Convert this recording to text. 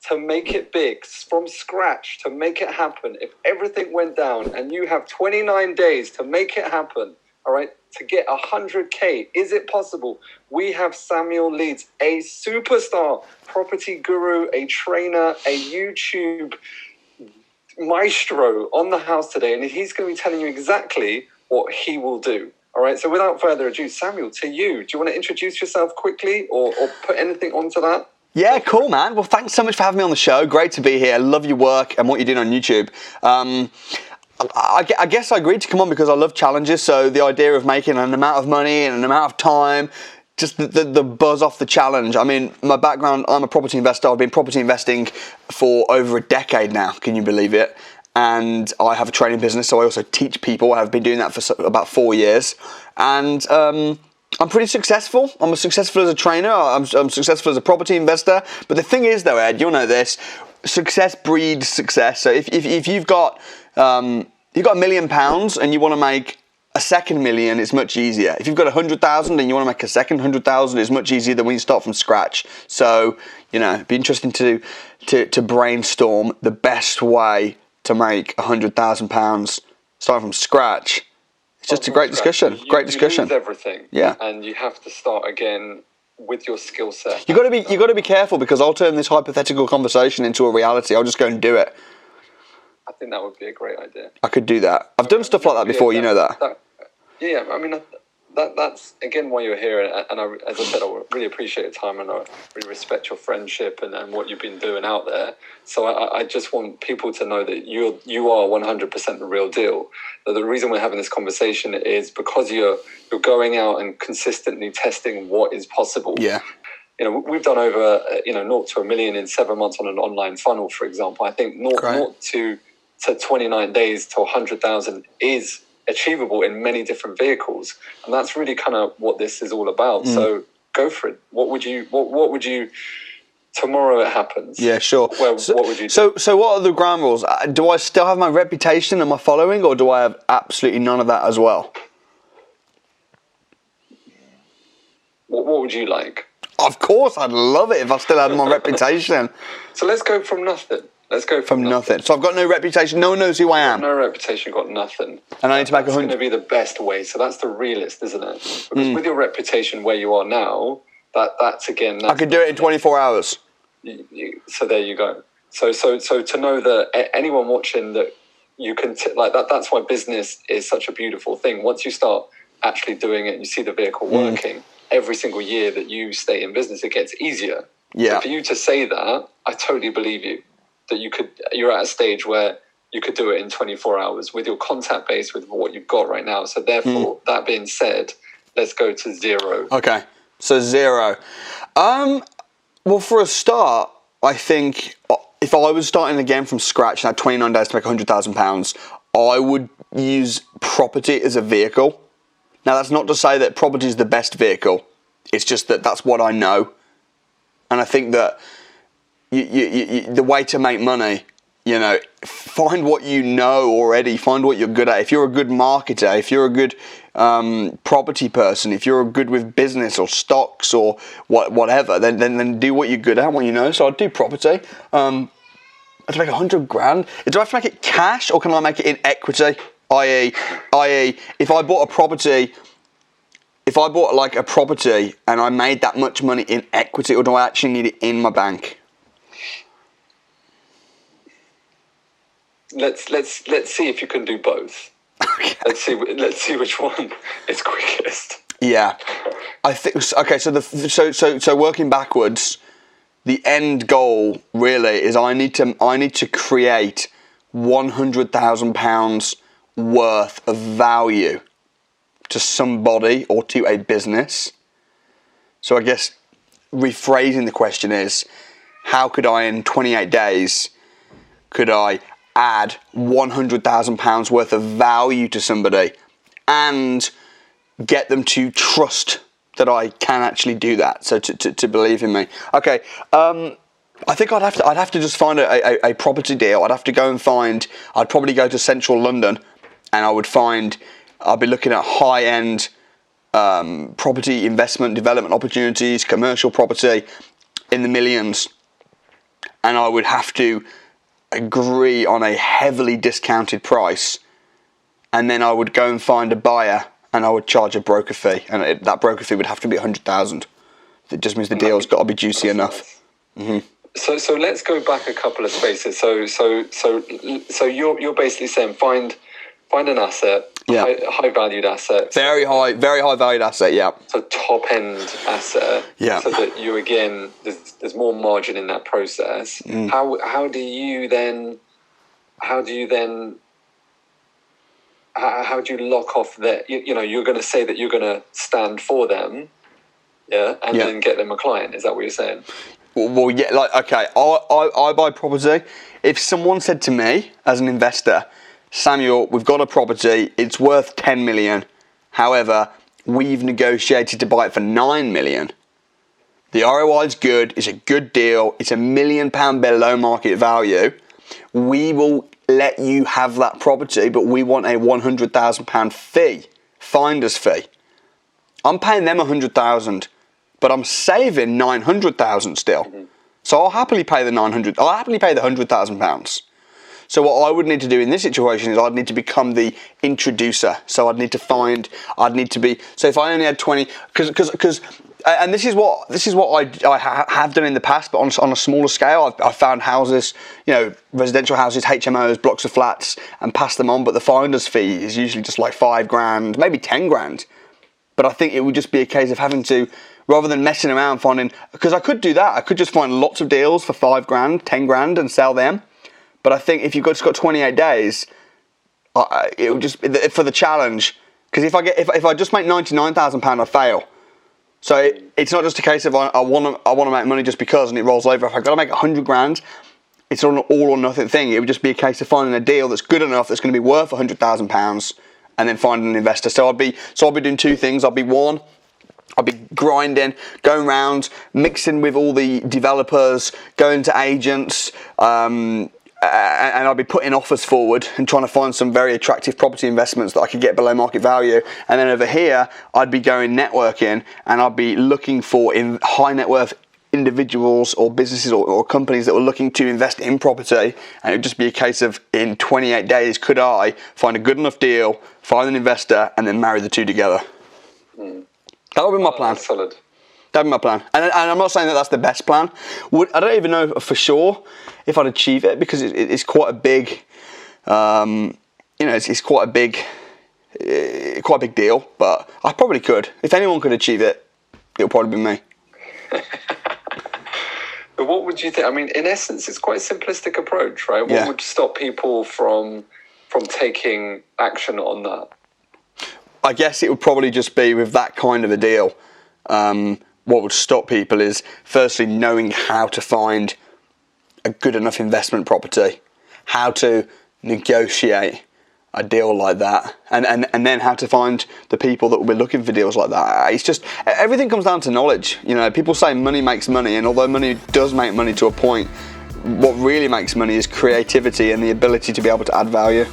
to make it big, from scratch, to make it happen, if everything went down and you have 29 days to make it happen, all right, to get 100K, is it possible? We have Samuel Leeds, a superstar property guru, a trainer, a YouTube maestro on the house today, and he's going to be telling you exactly what he will do. All right, so without further ado, Samuel, to you. Do you want to introduce yourself quickly or put anything onto that? Yeah, cool, man. Well, thanks so much for having me on the show. Great to be here. I love your work and what you're doing on YouTube. I guess I agreed to come on because I love challenges. So the idea of making an amount of money in an amount of time, just the buzz off the challenge. I mean, my background, I'm a property investor. I've been property investing for over a decade now. Can you believe it? And I have a training business, so I also teach people. I've been doing that for about 4 years. And I'm pretty successful. I'm successful as a trainer. I'm successful as a property investor. But the thing is, though, Ed, you'll know this: success breeds success. So if you've got £1 million and you want to make a second million, it's much easier. If you've got 100,000 and you want to make a second 100,000, it's much easier than when you start from scratch. So it'd be interesting to brainstorm the best way to make £100,000 starting from scratch. It's just a great discussion. Great discussion. You lose everything. Yeah. And you have to start again with your skill set. You got to be careful, because I'll turn this hypothetical conversation into a reality. I'll just go and do it. I think that would be a great idea. I could do that. I've done stuff like that before. You know that. Yeah. I mean, that's again why you're here, and as I said, I really appreciate your time, and I really respect your friendship and what you've been doing out there. So I just want people to know that you are 100% the real deal. That the reason we're having this conversation is because you're going out and consistently testing what is possible. Yeah. We've done over 0 to 1 million in 7 months on an online funnel, for example. I think 0 to 29 days to 100,000 is achievable in many different vehicles, and that's really kind of what this is all about. So go for it. What would you tomorrow it happens? Yeah, sure. What would you do? So what are the ground rules? Do I still have my reputation and my following, or do I have absolutely none of that as well? What would you like? Of course, I'd love it if I still had my reputation. So let's go from nothing. Let's go from nothing. So I've got no reputation. No one knows who I am. No reputation, got nothing. And I need to make 100. That's going to be the best way. So that's the realist, isn't it? Because with your reputation where you are now, that's again. I could do it in 24 hours. So there you go. So to know that anyone watching that you can like that. That's why business is such a beautiful thing. Once you start actually doing it, and you see the vehicle working. Every single year that you stay in business, it gets easier. Yeah. So for you to say that, I totally believe you. That you're at a stage where you could do it in 24 hours with your contact base, with what you've got right now. So therefore, that being said, let's go to 0. Okay, so 0. Well, for a start, I think if I was starting again from scratch and had 29 days to make £100,000, I would use property as a vehicle. Now, that's not to say that property is the best vehicle. It's just that that's what I know. And I think that the way to make money, find what you know already, find what you're good at. If you're a good marketer, if you're a good property person, if you're good with business or stocks or whatever, then do what you're good at, what you know. So I'd do property. To make $100,000, do I have to make it cash or can I make it in equity? I.e., if I bought a property and I made that much money in equity, or do I actually need it in my bank? Let's see if you can do both. Okay. Let's see which one is quickest. Yeah, I think. Okay, so working backwards, the end goal really is I need to create £100,000 worth of value to somebody or to a business. So I guess rephrasing the question is, how could I in 28 days add £100,000 worth of value to somebody and get them to trust that I can actually do that, so to believe in me. Okay, I think I'd have to just find a property deal. I'd probably go to central London, and I'd be looking at high-end property investment development opportunities, commercial property in the millions. and I would have to agree on a heavily discounted price, and then I would go and find a buyer, and I would charge a broker fee, and that broker fee would have to be 100,000. It just means the deal's got to be juicy enough. Mm-hmm. So let's go back a couple of spaces. So you're basically saying find an asset, high valued asset, very high valued asset, yeah. So top end asset, yeah. So that you again, there's more margin in that process. How do you lock off that? You're going to say that you're going to stand for them, and then get them a client. Is that what you're saying? Well, yeah. Like, okay, I buy property. If someone said to me as an investor, Samuel, we've got a property, it's worth 10 million. However, we've negotiated to buy it for 9 million. The ROI is good, it's a good deal, it's £1 million below market value. We will let you have that property, but we want a £100,000 fee, finder's fee. I'm paying them 100,000, but I'm saving 900,000 still. Mm-hmm. So I'll happily pay the 900. I'll happily pay the £100,000. So what I would need to do in this situation is I'd need to become the introducer. So I'd need to be. So if I only had 20, because, and this is what I have done in the past, but on a smaller scale, I've found houses, residential houses, HMOs, blocks of flats, and passed them on. But the finder's fee is usually just like $5,000, maybe $10,000. But I think it would just be a case of having to, rather than messing around finding, because I could do that. I could just find lots of deals for $5,000, $10,000 and sell them. But I think if you've just got 28 days, it would just, for the challenge, because if I just make £99,000, I fail. So it's not just a case of I want to make money just because, and it rolls over. If I've got to make $100,000, it's an all or nothing thing. It would just be a case of finding a deal that's good enough that's going to be worth £100,000, and then finding an investor. So I'll be doing two things. I'll be grinding, going around, mixing with all the developers, going to agents, and I'll be putting offers forward and trying to find some very attractive property investments that I could get below market value. And then over here, I'd be going networking, and I'd be looking for high net worth individuals or businesses or companies that were looking to invest in property. And it would just be a case of, in 28 days, could I find a good enough deal, find an investor, and then marry the two together? That would be my plan. That's solid. That'd be my plan. And I'm not saying that that's the best plan. I don't even know for sure if I'd achieve it, because it's quite a big, it's quite a big deal. But I probably could. If anyone could achieve it, it'll probably be me. But what would you think? I mean, in essence, it's quite a simplistic approach, right? What would stop people from taking action on that? I guess it would probably just be with that kind of a deal. What would stop people is, firstly, knowing how to find a good enough investment property, how to negotiate a deal like that, and then how to find the people that will be looking for deals like that. It's just, everything comes down to knowledge. People say money makes money, and although money does make money to a point, what really makes money is creativity and the ability to be able to add value.